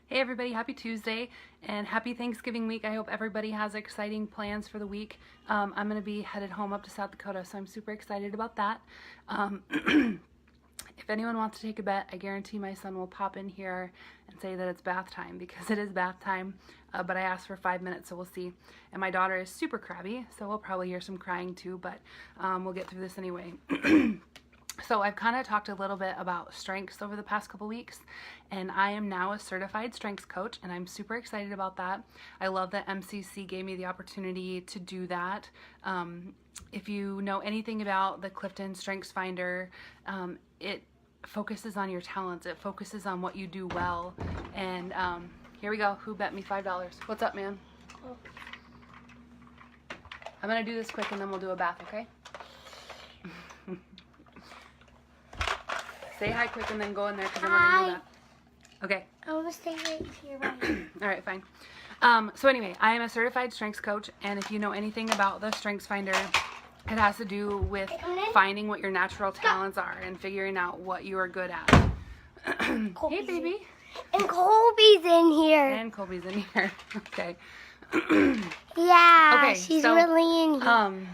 Hey everybody, happy Tuesday and happy Thanksgiving week. I hope everybody has exciting plans for the week. I'm going to be headed home up to South Dakota, so I'm super excited about that. If anyone wants to take a bet, I guarantee my son will pop in here and say that it's bath time, because it is bath time, but I asked for 5 minutes, so we'll see. And my daughter is super crabby, so we'll probably hear some crying too, but we'll get through this anyway. So I've kind of talked a little bit about strengths over the past couple weeks, and I am now a certified strengths coach, and I'm super excited about that. I love that MCC gave me the opportunity to do that. If you know anything about the Clifton Strengths Finder, it focuses on your talents. It focuses on what you do well. And here we go. Who bet me $5? What's up, man? Oh. I'm gonna do this quick and then we'll do a bath, okay? Say hi quick and then go in there, because then we're gonna do that. Okay. I want to stay right here. Right. All right, fine. So anyway, I am a certified strengths coach, and if you know anything about the Strengths Finder, it has to do with finding what your natural talents are and figuring out what you are good at. Hey, baby. And Colby's in here. And Colby's in here. Okay. Yeah, Okay, she's so, really in here.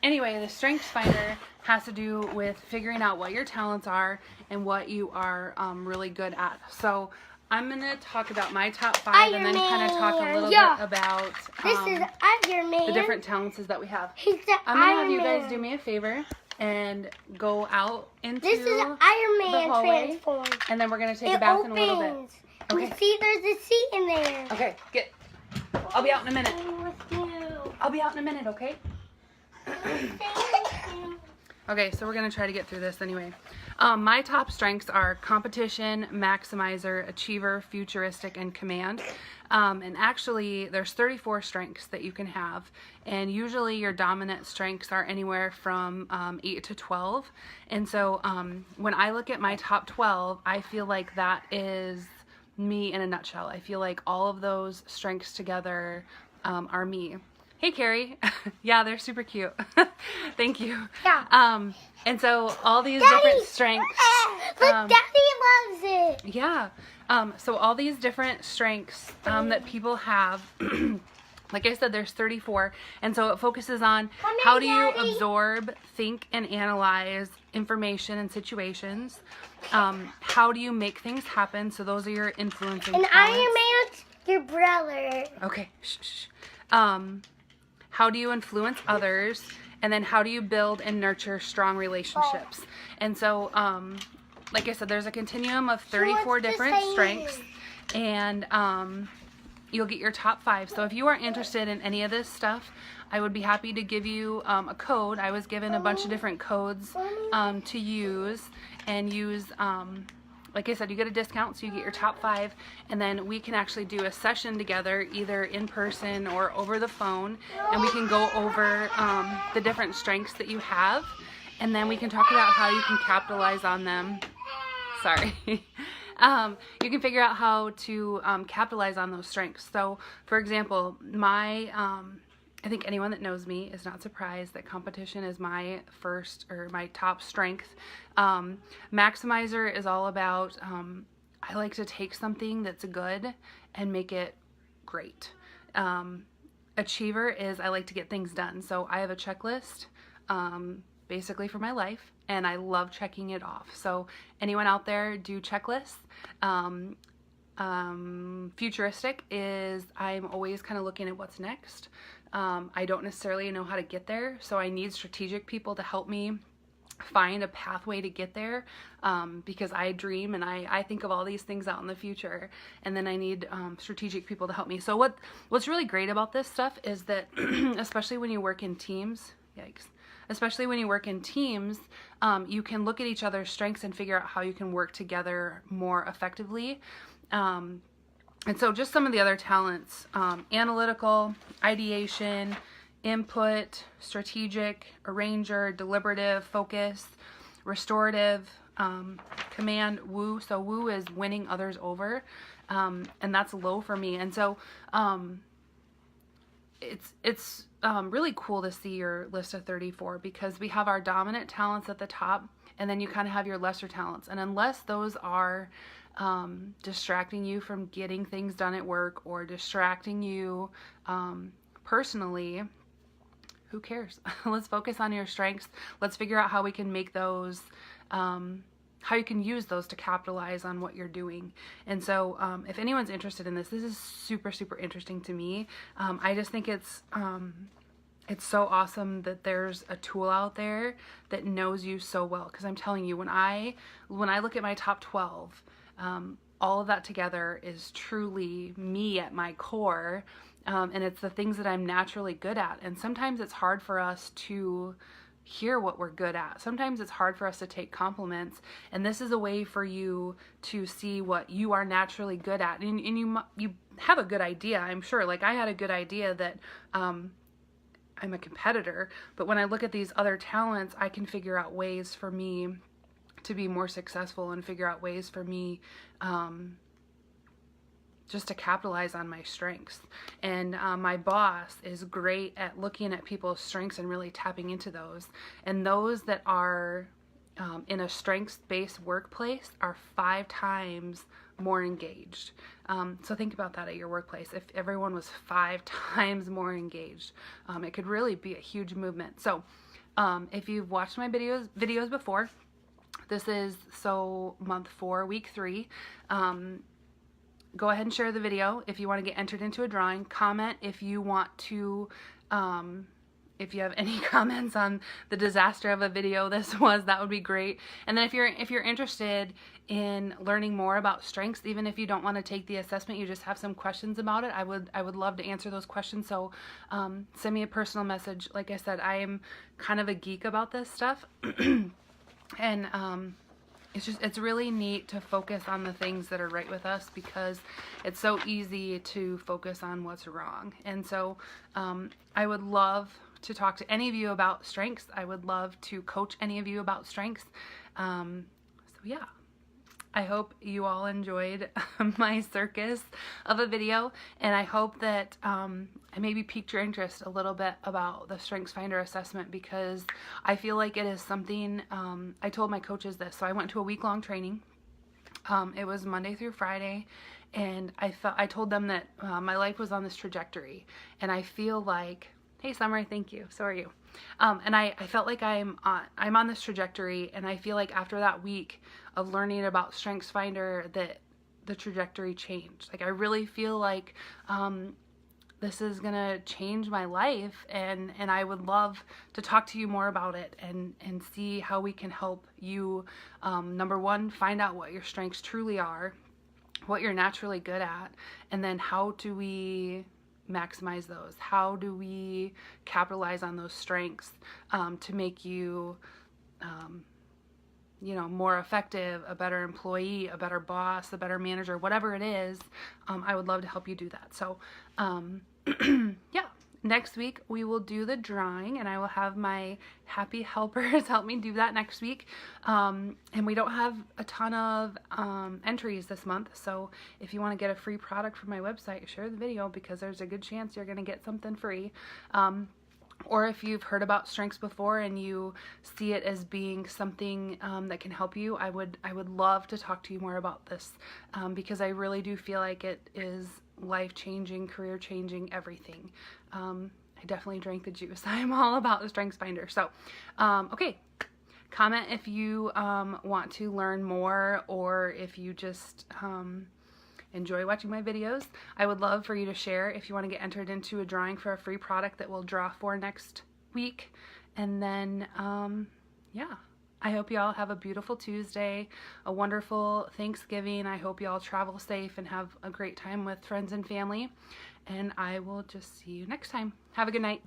Anyway, the Strengths Finder has to do with figuring out what your talents are and what you are really good at. So I'm going to talk about my top 5 and then kind of talk a little bit about This is Iron Man. the different talents that we have. He's the I'm going to have Iron you guys Man. do me a favor and go out into This is Iron Man the hallway, transform. and then we're going to take It a bath in a little bit. opens. Okay. You see, there's a seat in there. Okay, I'll be out in a minute. I'm with you. I'll be out in a minute, okay? Okay, so we're going to try to get through this anyway. My top strengths are competition, maximizer, achiever, futuristic, and command. And actually, there's 34 strengths that you can have. And usually your dominant strengths are anywhere from 8 to 12. And so when I look at my top 12, I feel like that is me in a nutshell. I feel like all of those strengths together are me. Hey, Carrie. Yeah, they're super cute. Thank you. Yeah. And so all these Daddy! different strengths. Look, Daddy loves it. Yeah. So all these different strengths that people have, like I said, there's 34. And so it focuses on Come here, how do you Daddy. absorb, think, and analyze information and situations. How do you make things happen? So those are your influencing And talents. Iron Man's your brother. Okay. Shh. How do you influence others? And then how do you build and nurture strong relationships? And so, like I said, there's a continuum of 34 different strengths, and you'll get your top 5. So if you are interested in any of this stuff, I would be happy to give you a code. I was given a bunch of different codes to use, and use, like I said, you get a discount, so you get your top 5, and then we can actually do a session together, either in person or over the phone, and we can go over the different strengths that you have, and then we can talk about how you can capitalize on them. Sorry. You can figure out how to capitalize on those strengths. So, for example, I think anyone that knows me is not surprised that competition is my top strength. Maximizer is all about, I like to take something that's good and make it great. Achiever is I like to get things done. So I have a checklist basically for my life, and I love checking it off. So anyone out there do checklists? Futuristic is I'm always kind of looking at what's next. I don't necessarily know how to get there, so I need strategic people to help me find a pathway to get there, because I dream and I think of all these things out in the future, and then I need strategic people to help me. So what's really great about this stuff is that especially when you work in teams, especially when you work in teams, you can look at each other's strengths and figure out how you can work together more effectively. And so just some of the other talents, analytical, ideation, input, strategic, arranger, deliberative, focus, restorative, command, woo. So woo is winning others over, and that's low for me. And so it's really cool to see your list of 34, because we have our dominant talents at the top, and then you kind of have your lesser talents. And unless those are distracting you from getting things done at work or distracting you personally, who cares? Let's focus on your strengths. Let's figure out how we can make those, how you can use those to capitalize on what you're doing. And so if anyone's interested in this is super, super interesting to me. I just think it's so awesome that there's a tool out there that knows you so well. Because I'm telling you, when I look at my top 12, all of that together is truly me at my core. And it's the things that I'm naturally good at. And sometimes it's hard for us to hear what we're good at. Sometimes it's hard for us to take compliments. And this is a way for you to see what you are naturally good at. And you have a good idea, I'm sure. Like I had a good idea that I'm a competitor. But when I look at these other talents, I can figure out ways for me to be more successful and figure out ways for me just to capitalize on my strengths. And my boss is great at looking at people's strengths and really tapping into those. And those that are in a strengths-based workplace are 5 times more engaged. So think about that at your workplace. If everyone was 5 times more engaged, it could really be a huge movement. So if you've watched my videos before, this is month 4, week 3. Go ahead and share the video if you want to get entered into a drawing. Comment if you want to, if you have any comments on the disaster of a video this was, that would be great. And then if you're interested in learning more about strengths, even if you don't want to take the assessment, you just have some questions about it, I would love to answer those questions. So send me a personal message. Like I said, I am kind of a geek about this stuff. And it's really neat to focus on the things that are right with us, because it's so easy to focus on what's wrong. And so I would love to talk to any of you about strengths. I would love to coach any of you about strengths. So yeah, I hope you all enjoyed my circus of a video, and I hope that I maybe piqued your interest a little bit about the StrengthsFinder assessment, because I feel like it is something, I told my coaches this, so I went to a week-long training. It was Monday through Friday, and I told them that my life was on this trajectory, and I feel like, hey Summer, thank you, so are you. And I felt like I'm on this trajectory, and I feel like after that week of learning about StrengthsFinder that the trajectory changed. Like I really feel like this is gonna change my life, and I would love to talk to you more about it and see how we can help you, number one, find out what your strengths truly are, what you're naturally good at, and then how do we maximize those? How do we capitalize on those strengths to make you, more effective, a better employee, a better boss, a better manager, whatever it is. I would love to help you do that. So, yeah. Next week we will do the drawing, and I will have my happy helpers help me do that next week. And we don't have a ton of entries this month, so if you want to get a free product from my website, share the video, because there's a good chance you're going to get something free. Or if you've heard about strengths before and you see it as being something that can help you, I would love to talk to you more about this, because I really do feel like it is life-changing, career-changing, everything. I definitely drank the juice. I'm all about the StrengthsFinder. So, okay. Comment if you want to learn more, or if you just enjoy watching my videos. I would love for you to share if you want to get entered into a drawing for a free product that we'll draw for next week. And then, yeah. I hope you all have a beautiful Tuesday, a wonderful Thanksgiving. I hope you all travel safe and have a great time with friends and family. And I will just see you next time. Have a good night.